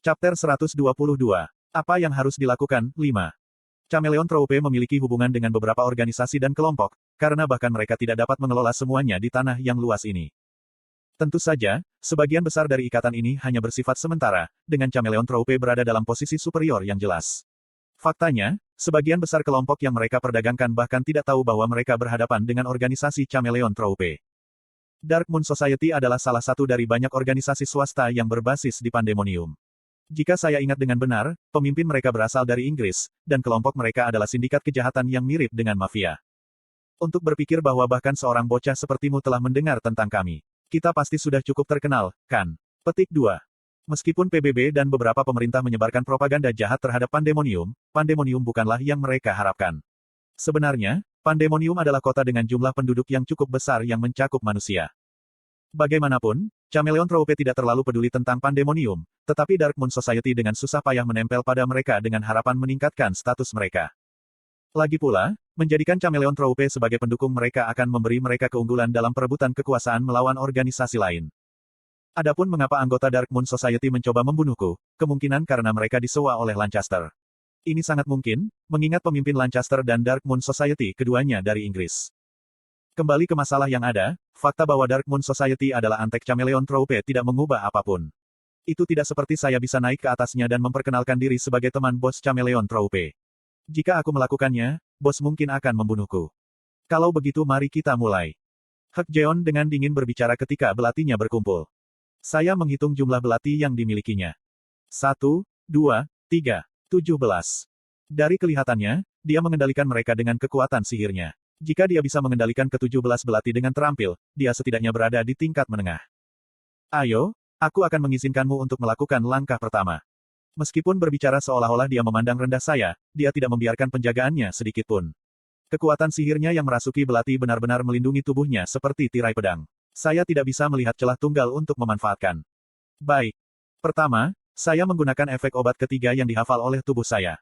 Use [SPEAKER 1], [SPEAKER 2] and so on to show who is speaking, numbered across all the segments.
[SPEAKER 1] Chapter 122. Apa yang harus dilakukan? 5. Chameleon Troupe memiliki hubungan dengan beberapa organisasi dan kelompok, karena bahkan mereka tidak dapat mengelola semuanya di tanah yang luas ini. Tentu saja, sebagian besar dari ikatan ini hanya bersifat sementara, dengan Chameleon Troupe berada dalam posisi superior yang jelas. Faktanya, sebagian besar kelompok yang mereka perdagangkan bahkan tidak tahu bahwa mereka berhadapan dengan organisasi Chameleon Troupe. Dark Moon Society adalah salah satu dari banyak organisasi swasta yang berbasis di Pandemonium. Jika saya ingat dengan benar, pemimpin mereka berasal dari Inggris, dan kelompok mereka adalah sindikat kejahatan yang mirip dengan mafia. Untuk berpikir bahwa bahkan seorang bocah sepertimu telah mendengar tentang kami. Kita pasti sudah cukup terkenal, kan? Petik 2. Meskipun PBB dan beberapa pemerintah menyebarkan propaganda jahat terhadap Pandemonium, Pandemonium bukanlah yang mereka harapkan. Sebenarnya, Pandemonium adalah kota dengan jumlah penduduk yang cukup besar yang mencakup manusia. Bagaimanapun, Chameleon Troupe tidak terlalu peduli tentang Pandemonium, tetapi Dark Moon Society dengan susah payah menempel pada mereka dengan harapan meningkatkan status mereka. Lagi pula, menjadikan Chameleon Troupe sebagai pendukung mereka akan memberi mereka keunggulan dalam perebutan kekuasaan melawan organisasi lain. Adapun mengapa anggota Dark Moon Society mencoba membunuhku, kemungkinan karena mereka disewa oleh Lancaster. Ini sangat mungkin, mengingat pemimpin Lancaster dan Dark Moon Society keduanya dari Inggris. Kembali ke masalah yang ada, fakta bahwa Dark Moon Society adalah antek Chameleon Troupe tidak mengubah apapun. Itu tidak seperti saya bisa naik ke atasnya dan memperkenalkan diri sebagai teman bos Chameleon Troupe. Jika aku melakukannya, bos mungkin akan membunuhku. Kalau begitu mari kita mulai. Hak Jeon dengan dingin berbicara ketika belatinya berkumpul. Saya menghitung jumlah belati yang dimilikinya. 1, 2, 3, 17. Dari kelihatannya, dia mengendalikan mereka dengan kekuatan sihirnya. Jika dia bisa mengendalikan ke-17 belati dengan terampil, dia setidaknya berada di tingkat menengah. Ayo, aku akan mengizinkanmu untuk melakukan langkah pertama. Meskipun berbicara seolah-olah dia memandang rendah saya, dia tidak membiarkan penjagaannya sedikitpun. Kekuatan sihirnya yang merasuki belati benar-benar melindungi tubuhnya seperti tirai pedang. Saya tidak bisa melihat celah tunggal untuk memanfaatkan. Baik. Pertama, saya menggunakan efek obat ketiga yang dihafal oleh tubuh saya.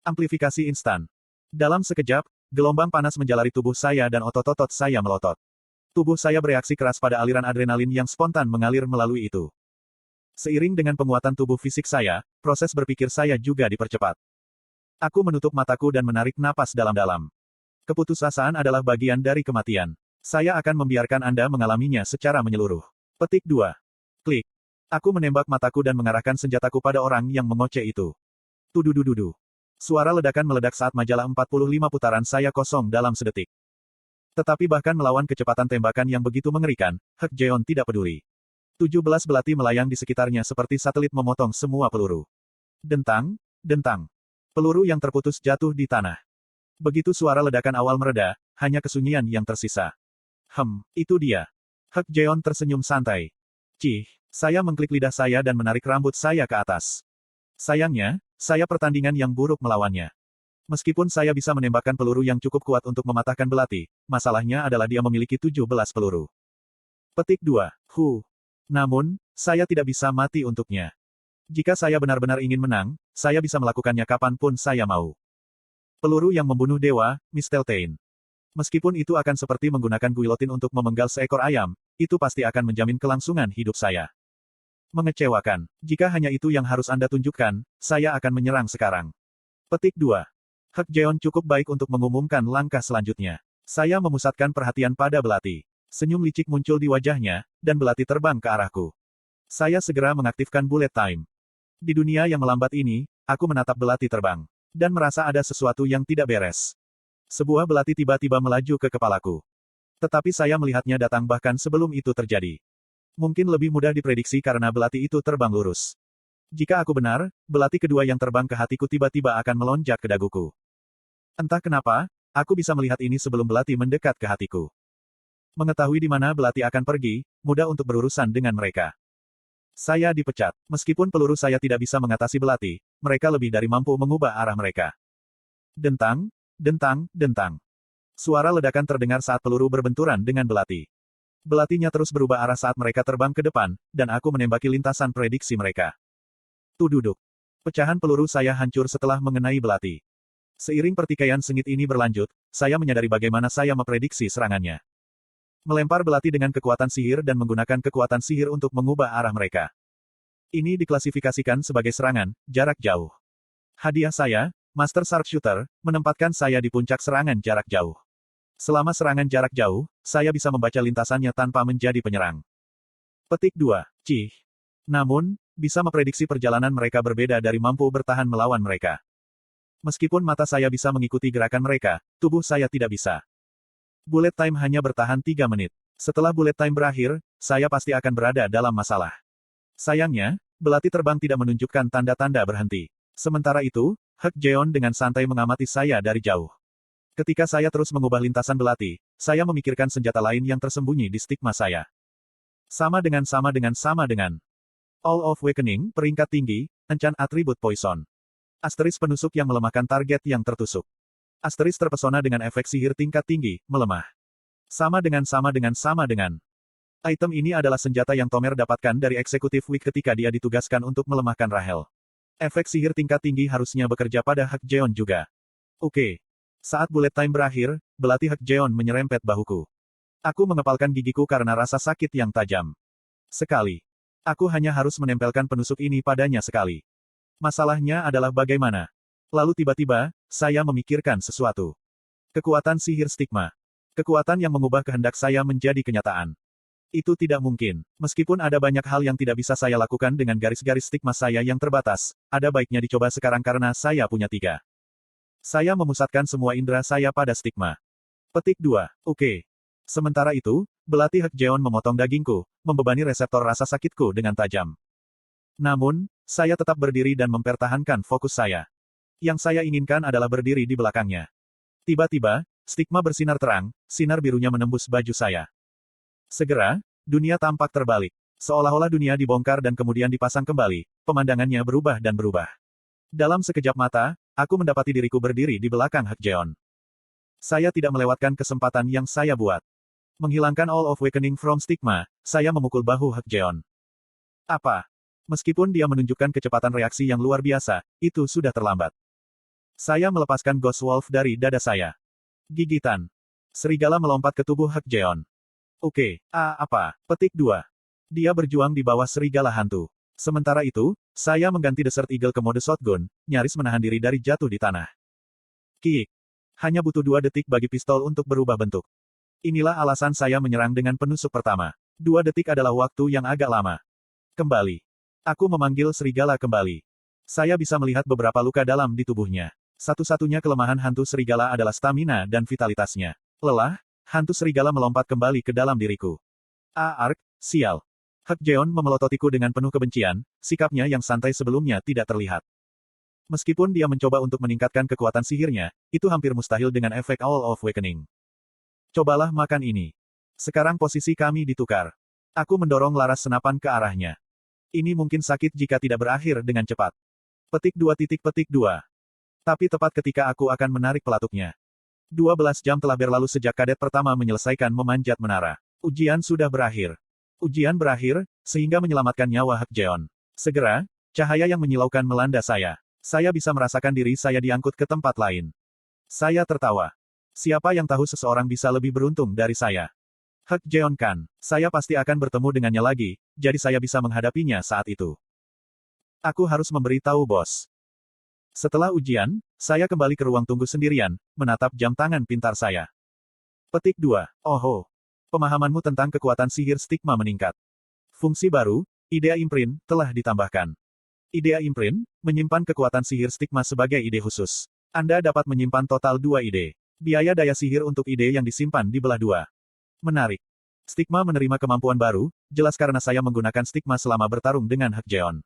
[SPEAKER 1] Amplifikasi instan. Dalam sekejap, gelombang panas menjalari tubuh saya dan otot-otot saya melotot. Tubuh saya bereaksi keras pada aliran adrenalin yang spontan mengalir melalui itu. Seiring dengan penguatan tubuh fisik saya, proses berpikir saya juga dipercepat. Aku menutup mataku dan menarik napas dalam-dalam. Keputusasaan adalah bagian dari kematian. Saya akan membiarkan Anda mengalaminya secara menyeluruh. Petik 2. Klik. Aku menembak mataku dan mengarahkan senjataku pada orang yang mengoceh itu. Tududududu. Suara ledakan meledak saat majalah 45 putaran saya kosong dalam sedetik. Tetapi bahkan melawan kecepatan tembakan yang begitu mengerikan, Hak Jeon tidak peduli. 17 belati melayang di sekitarnya seperti satelit memotong semua peluru. Dentang, dentang. Peluru yang terputus jatuh di tanah. Begitu suara ledakan awal mereda, hanya kesunyian yang tersisa. Itu dia. Hak Jeon tersenyum santai. Cih, saya mengklik lidah saya dan menarik rambut saya ke atas. Sayangnya, saya pertandingan yang buruk melawannya. Meskipun saya bisa menembakkan peluru yang cukup kuat untuk mematahkan belati, masalahnya adalah dia memiliki 17 peluru. Petik 2. Namun, saya tidak bisa mati untuknya. Jika saya benar-benar ingin menang, saya bisa melakukannya kapanpun saya mau. Peluru yang membunuh dewa, Misteltein. Meskipun itu akan seperti menggunakan guilotin untuk memenggal seekor ayam, itu pasti akan menjamin kelangsungan hidup saya. Mengecewakan. Jika hanya itu yang harus Anda tunjukkan, saya akan menyerang sekarang. Petik 2. Hak Jeon cukup baik untuk mengumumkan langkah selanjutnya. Saya memusatkan perhatian pada belati. Senyum licik muncul di wajahnya, dan belati terbang ke arahku. Saya segera mengaktifkan bullet time. Di dunia yang melambat ini, aku menatap belati terbang. Dan merasa ada sesuatu yang tidak beres. Sebuah belati tiba-tiba melaju ke kepalaku. Tetapi saya melihatnya datang bahkan sebelum itu terjadi. Mungkin lebih mudah diprediksi karena belati itu terbang lurus. Jika aku benar, belati kedua yang terbang ke hatiku tiba-tiba akan melonjak ke daguku. Entah kenapa, aku bisa melihat ini sebelum belati mendekat ke hatiku. Mengetahui di mana belati akan pergi, mudah untuk berurusan dengan mereka. Saya dipecat. Meskipun peluru saya tidak bisa mengatasi belati, mereka lebih dari mampu mengubah arah mereka. Dentang, dentang, dentang. Suara ledakan terdengar saat peluru berbenturan dengan belati. Belatinya terus berubah arah saat mereka terbang ke depan, dan aku menembaki lintasan prediksi mereka. Tududuk. Pecahan peluru saya hancur setelah mengenai belati. Seiring pertikaian sengit ini berlanjut, saya menyadari bagaimana saya memprediksi serangannya. Melempar belati dengan kekuatan sihir dan menggunakan kekuatan sihir untuk mengubah arah mereka. Ini diklasifikasikan sebagai serangan jarak jauh. Hadiah saya, Master Sharpshooter, menempatkan saya di puncak serangan jarak jauh. Selama serangan jarak jauh, saya bisa membaca lintasannya tanpa menjadi penyerang. Petik 2. Cih. Namun, bisa memprediksi perjalanan mereka berbeda dari mampu bertahan melawan mereka. Meskipun mata saya bisa mengikuti gerakan mereka, tubuh saya tidak bisa. Bullet time hanya bertahan 3 menit. Setelah bullet time berakhir, saya pasti akan berada dalam masalah. Sayangnya, belati terbang tidak menunjukkan tanda-tanda berhenti. Sementara itu, Hak Jeon dengan santai mengamati saya dari jauh. Ketika saya terus mengubah lintasan belati, saya memikirkan senjata lain yang tersembunyi di stigma saya. Sama dengan. All of Awakening, peringkat tinggi, encan atribut poison. Asteris penusuk yang melemahkan target yang tertusuk. Asteris terpesona dengan efek sihir tingkat tinggi, melemah. Sama dengan. Item ini adalah senjata yang Tomer dapatkan dari Eksekutif Week ketika dia ditugaskan untuk melemahkan Rahel. Efek sihir tingkat tinggi harusnya bekerja pada Hak Jeon juga. Oke. Saat bullet time berakhir, belati Hak Jeon menyerempet bahuku. Aku mengepalkan gigiku karena rasa sakit yang tajam. Sekali. Aku hanya harus menempelkan penusuk ini padanya sekali. Masalahnya adalah bagaimana. Lalu tiba-tiba, saya memikirkan sesuatu. Kekuatan sihir stigma. Kekuatan yang mengubah kehendak saya menjadi kenyataan. Itu tidak mungkin. Meskipun ada banyak hal yang tidak bisa saya lakukan dengan garis-garis stigma saya yang terbatas, ada baiknya dicoba sekarang karena saya punya 3. Saya memusatkan semua indera saya pada stigma. Petik 2. Oke. Sementara itu, belati Hak Jeon memotong dagingku, membebani reseptor rasa sakitku dengan tajam. Namun, saya tetap berdiri dan mempertahankan fokus saya. Yang saya inginkan adalah berdiri di belakangnya. Tiba-tiba, stigma bersinar terang, sinar birunya menembus baju saya. Segera, dunia tampak terbalik. Seolah-olah dunia dibongkar dan kemudian dipasang kembali, pemandangannya berubah dan berubah. Dalam sekejap mata, aku mendapati diriku berdiri di belakang Hak Jeon. Saya tidak melewatkan kesempatan yang saya buat. Menghilangkan All of Awakening from Stigma, saya memukul bahu Hak Jeon. Apa? Meskipun dia menunjukkan kecepatan reaksi yang luar biasa, itu sudah terlambat. Saya melepaskan Ghost Wolf dari dada saya. Gigitan. Serigala melompat ke tubuh Hak Jeon. Oke, apa? Petik 2. Dia berjuang di bawah serigala hantu. Sementara itu, saya mengganti Desert Eagle ke mode shotgun, nyaris menahan diri dari jatuh di tanah. Kiik. Hanya butuh 2 detik bagi pistol untuk berubah bentuk. Inilah alasan saya menyerang dengan penusuk pertama. 2 detik adalah waktu yang agak lama. Kembali. Aku memanggil serigala kembali. Saya bisa melihat beberapa luka dalam di tubuhnya. Satu-satunya kelemahan hantu serigala adalah stamina dan vitalitasnya. Lelah, hantu serigala melompat kembali ke dalam diriku. Ark, sial. Hak Jeon memelototiku dengan penuh kebencian, sikapnya yang santai sebelumnya tidak terlihat. Meskipun dia mencoba untuk meningkatkan kekuatan sihirnya, itu hampir mustahil dengan efek All of Awakening. Cobalah makan ini. Sekarang posisi kami ditukar. Aku mendorong laras senapan ke arahnya. Ini mungkin sakit jika tidak berakhir dengan cepat. Petik 2. Tapi tepat ketika aku akan menarik pelatuknya. 12 jam telah berlalu sejak kadet pertama menyelesaikan memanjat menara. Ujian sudah berakhir. Ujian berakhir, sehingga menyelamatkan nyawa Hak Jeon. Segera, cahaya yang menyilaukan melanda saya. Saya bisa merasakan diri saya diangkut ke tempat lain. Saya tertawa. Siapa yang tahu seseorang bisa lebih beruntung dari saya? Hak Jeon kan. Saya pasti akan bertemu dengannya lagi, jadi saya bisa menghadapinya saat itu. Aku harus memberi tahu bos. Setelah ujian, saya kembali ke ruang tunggu sendirian, menatap jam tangan pintar saya. Petik 2. Oh. Pemahamanmu tentang kekuatan sihir stigma meningkat. Fungsi baru, Idea Imprint, telah ditambahkan. Idea Imprint, menyimpan kekuatan sihir stigma sebagai ide khusus. Anda dapat menyimpan total 2 ide. Biaya daya sihir untuk ide yang disimpan dibelah 2. Menarik. Stigma menerima kemampuan baru, jelas karena saya menggunakan stigma selama bertarung dengan Hak Jeon.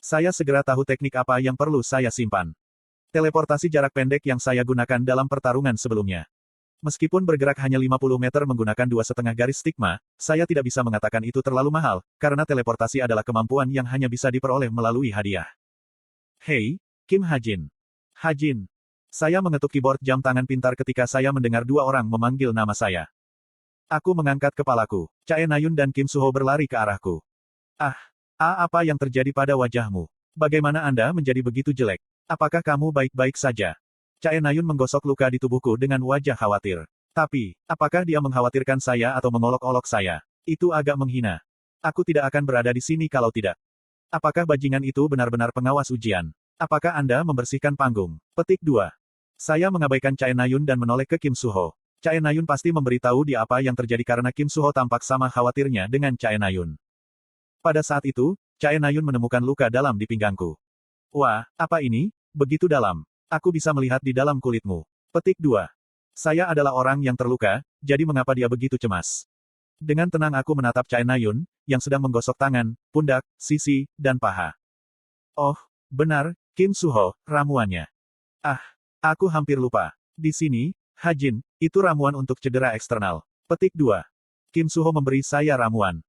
[SPEAKER 1] Saya segera tahu teknik apa yang perlu saya simpan. Teleportasi jarak pendek yang saya gunakan dalam pertarungan sebelumnya. Meskipun bergerak hanya 50 meter menggunakan 2,5 garis stigma, saya tidak bisa mengatakan itu terlalu mahal, karena teleportasi adalah kemampuan yang hanya bisa diperoleh melalui hadiah. Hei, Kim Hajin. Hajin. Saya mengetuk keyboard jam tangan pintar ketika saya mendengar 2 orang memanggil nama saya. Aku mengangkat kepalaku. Chae Nayun dan Kim Suho berlari ke arahku. Apa yang terjadi pada wajahmu? Bagaimana Anda menjadi begitu jelek? Apakah kamu baik-baik saja? Chae Nayun menggosok luka di tubuhku dengan wajah khawatir. Tapi, apakah dia mengkhawatirkan saya atau mengolok-olok saya? Itu agak menghina. Aku tidak akan berada di sini kalau tidak. Apakah bajingan itu benar-benar pengawas ujian? Apakah Anda membersihkan panggung? Petik 2. Saya mengabaikan Chae Nayun dan menoleh ke Kim Suho. Chae Nayun pasti memberitahu dia apa yang terjadi karena Kim Suho tampak sama khawatirnya dengan Chae Nayun. Pada saat itu, Chae Nayun menemukan luka dalam di pinggangku. Wah, apa ini? Begitu dalam. Aku bisa melihat di dalam kulitmu. Petik 2. Saya adalah orang yang terluka, jadi mengapa dia begitu cemas? Dengan tenang aku menatap Chae Nayun, yang sedang menggosok tangan, pundak, sisi, dan paha. Oh, benar, Kim Suho, ramuannya. Ah, aku hampir lupa. Di sini, Hajin, itu ramuan untuk cedera eksternal. Petik 2. Kim Suho memberi saya ramuan.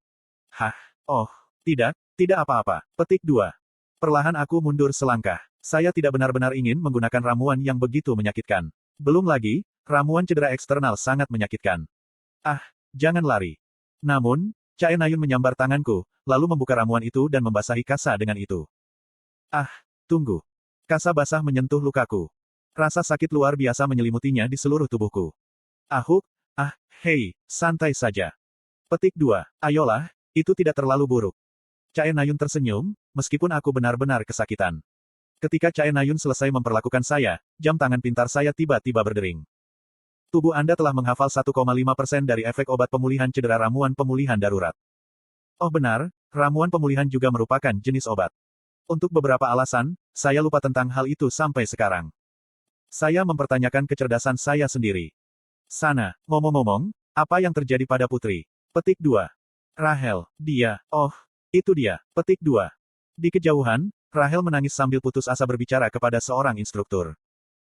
[SPEAKER 1] Hah, oh, tidak apa-apa. Petik 2. Perlahan aku mundur selangkah. Saya tidak benar-benar ingin menggunakan ramuan yang begitu menyakitkan. Belum lagi, ramuan cedera eksternal sangat menyakitkan. Ah, jangan lari. Namun, Chae Nayun menyambar tanganku, lalu membuka ramuan itu dan membasahi kasa dengan itu. Ah, tunggu. Kasa basah menyentuh lukaku. Rasa sakit luar biasa menyelimutinya di seluruh tubuhku. Hei, santai saja. Petik 2. Ayolah, itu tidak terlalu buruk. Chae Nayun tersenyum, meskipun aku benar-benar kesakitan. Ketika Chae Nayun selesai memperlakukan saya, jam tangan pintar saya tiba-tiba berdering. Tubuh Anda telah menghafal 1,5% dari efek obat pemulihan cedera ramuan pemulihan darurat. Oh benar, ramuan pemulihan juga merupakan jenis obat. Untuk beberapa alasan, saya lupa tentang hal itu sampai sekarang. Saya mempertanyakan kecerdasan saya sendiri. Sana, ngomong-ngomong, apa yang terjadi pada putri? Petik 2. Rahel, itu dia. Petik 2. Di kejauhan, Rahel menangis sambil putus asa berbicara kepada seorang instruktur.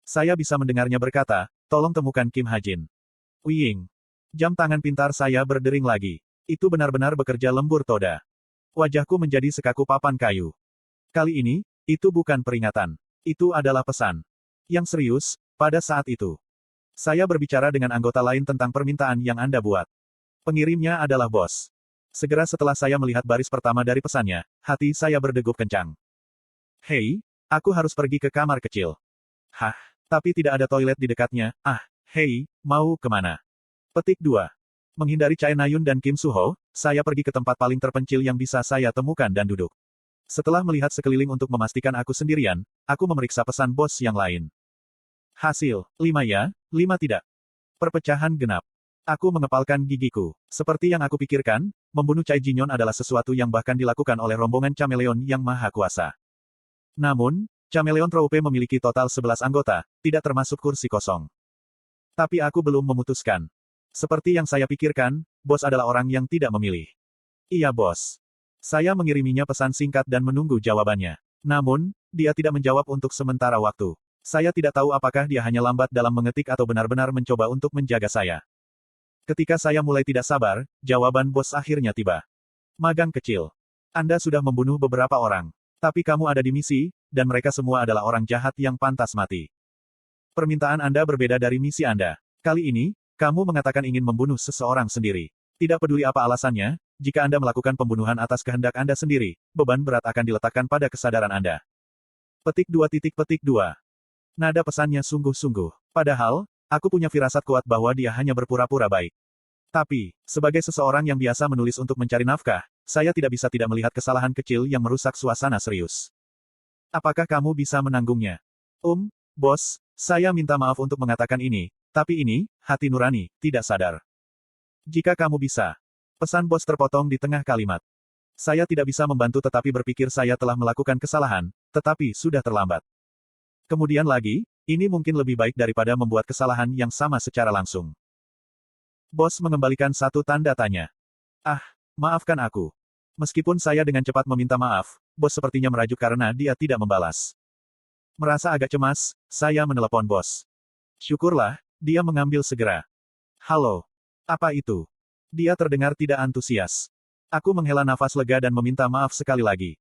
[SPEAKER 1] Saya bisa mendengarnya berkata, tolong temukan Kim Hajin. Wiying. Jam tangan pintar saya berdering lagi. Itu benar-benar bekerja lembur toda. Wajahku menjadi sekaku papan kayu. Kali ini, itu bukan peringatan. Itu adalah pesan. Yang serius, pada saat itu. Saya berbicara dengan anggota lain tentang permintaan yang Anda buat. Pengirimnya adalah bos. Segera setelah saya melihat baris pertama dari pesannya, hati saya berdegup kencang. Hei, aku harus pergi ke kamar kecil. Hah, tapi tidak ada toilet di dekatnya. Hei, mau kemana? Petik 2. Menghindari Chae Nayun dan Kim Suho, saya pergi ke tempat paling terpencil yang bisa saya temukan dan duduk. Setelah melihat sekeliling untuk memastikan aku sendirian, aku memeriksa pesan bos yang lain. Hasil, 5 ya, 5 tidak. Perpecahan genap. Aku mengepalkan gigiku. Seperti yang aku pikirkan, membunuh Chai Jinyon adalah sesuatu yang bahkan dilakukan oleh rombongan Chameleon yang maha kuasa. Namun, Chameleon Troupe memiliki total 11 anggota, tidak termasuk kursi kosong. Tapi aku belum memutuskan. Seperti yang saya pikirkan, bos adalah orang yang tidak memilih. Iya bos. Saya mengiriminya pesan singkat dan menunggu jawabannya. Namun, dia tidak menjawab untuk sementara waktu. Saya tidak tahu apakah dia hanya lambat dalam mengetik atau benar-benar mencoba untuk menjaga saya. Ketika saya mulai tidak sabar, jawaban bos akhirnya tiba. Magang kecil. Anda sudah membunuh beberapa orang. Tapi kamu ada di misi, dan mereka semua adalah orang jahat yang pantas mati. Permintaan Anda berbeda dari misi Anda. Kali ini, kamu mengatakan ingin membunuh seseorang sendiri. Tidak peduli apa alasannya, jika Anda melakukan pembunuhan atas kehendak Anda sendiri, beban berat akan diletakkan pada kesadaran Anda. Petik 2. Nada pesannya sungguh-sungguh. Padahal, aku punya firasat kuat bahwa dia hanya berpura-pura baik. Tapi, sebagai seseorang yang biasa menulis untuk mencari nafkah, saya tidak bisa tidak melihat kesalahan kecil yang merusak suasana serius. Apakah kamu bisa menanggungnya? Bos, saya minta maaf untuk mengatakan ini, tapi ini, hati nurani, tidak sadar. Jika kamu bisa. Pesan bos terpotong di tengah kalimat. Saya tidak bisa membantu tetapi berpikir saya telah melakukan kesalahan, tetapi sudah terlambat. Kemudian lagi, ini mungkin lebih baik daripada membuat kesalahan yang sama secara langsung. Bos mengembalikan satu tanda tanya. Maafkan aku. Meskipun saya dengan cepat meminta maaf, bos sepertinya merajuk karena dia tidak membalas. Merasa agak cemas, saya menelepon bos. Syukurlah, dia mengambil segera. Halo. Apa itu? Dia terdengar tidak antusias. Aku menghela nafas lega dan meminta maaf sekali lagi.